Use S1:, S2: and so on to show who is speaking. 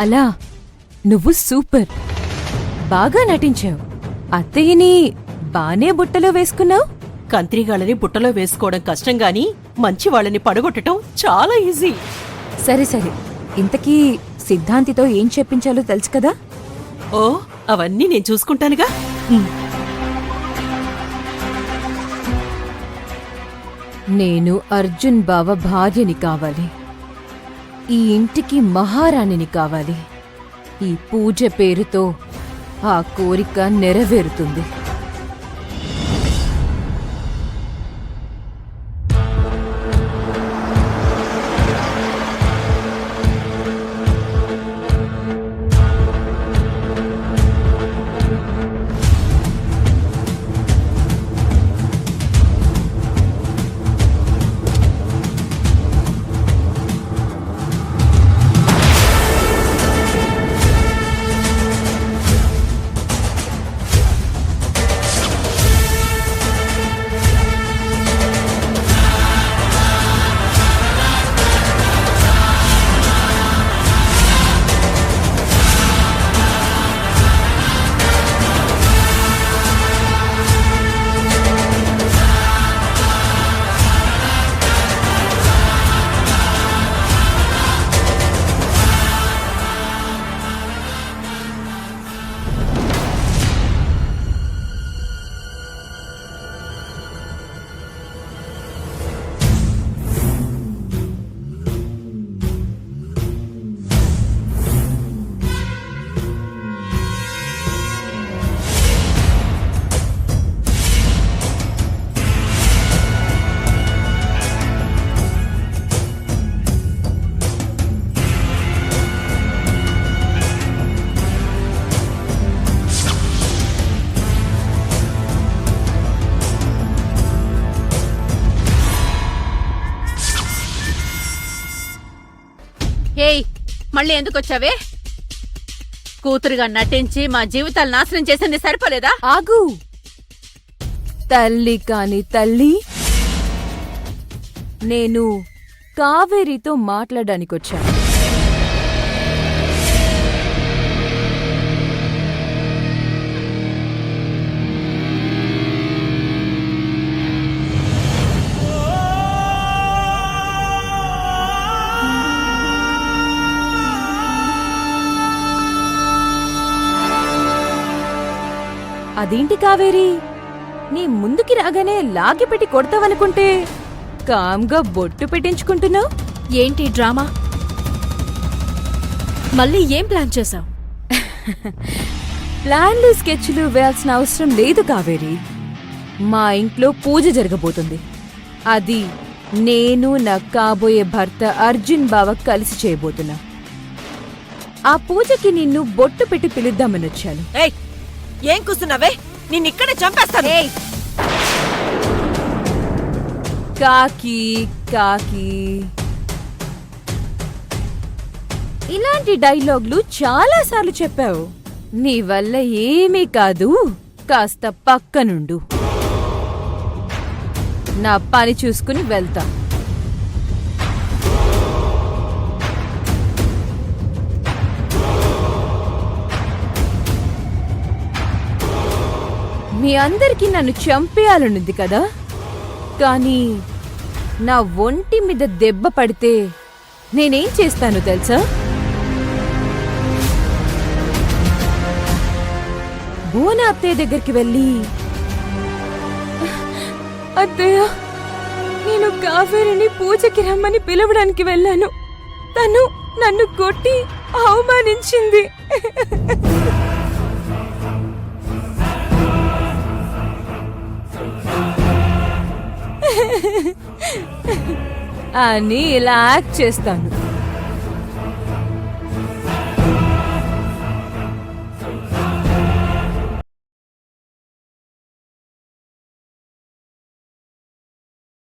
S1: అలా నువ్వు సూపర్, బాగా నటించావు. అత్తయ్యని బానే బుట్టలో వేసుకున్నావు.
S2: కంత్రిగాళ్ళని బుట్టలో వేసుకోవడం కష్టం గాని మంచి వాళ్ళని పడగొట్టడం చాలా ఈజీ.
S1: సరే సరే, ఇంతకీ సిద్ధాంతితో ఏం చెప్పించాలో తెలుసు కదా?
S2: ఓ, అవన్నీ నేను చూసుకుంటానుగా.
S1: నేను అర్జున్ బావ భార్యని కావాలి, ఈ ఇంటికి మహారాణిని కావాలి. ఈ పూజ పేరుతో ఆ కోరిక నెరవేరుతుంది.
S3: ఏయ్, మళ్ళీ ఎందుకొచ్చావే? కూతురుగా నటించి మా జీవితాలు నాశనం చేసింది సరిపోలేదా?
S1: ఆగు! తల్లి కాని తల్లి, నేను కావేరితో మాట్లాడడానికొచ్చాను. అదేంటి కావేరి, నీ ముందుకి రాగానే లాగిపెట్టి కొడతావనుకుంటే కామ్గా బొట్టు పెట్టించుకుంటున్నావు.
S4: ఏంటి డ్రామా? మళ్ళీ ఏం ప్లాన్ చేశావు?
S1: ప్లాన్లు స్కెచ్లు వేయాల్సిన అవసరం లేదు కావేరి. మా ఇంట్లో పూజ జరగబోతుంది. అది నేను నా కాబోయే భర్త అర్జున్ బావ కలిసి చేయబోతున్నా. ఆ పూజకి నిన్ను బొట్టు పెట్టి పిలుద్దామని వచ్చాను.
S2: ఏయ్, ఏం కూస్తున్నావే? నిన్నిక్కడే చంపేస్తాను.
S1: కాకి కాకి, ఇలాంటి డైలాగులు చాలాసార్లు చెప్పావు. నీ వల్ల ఏమీ కాదు, కాస్త పక్కనుండు. నా పని చూసుకుని వెళ్తా. మీ అందరికీ నన్ను చంపేయాలనుంది కదా, కానీ నా ఒంటి మీద దెబ్బ పడితే నేనేం చేస్తాను తెలుసా? భువన అత్తయ్య దగ్గరికి వెళ్ళి, అత్తయ్య, నేను కావేరిని పూజకి రమ్మని పిలవడానికి వెళ్ళాను. తను నన్ను కొట్టి అవమానించింది అని ఇలా యాక్ట్ చేస్తాను.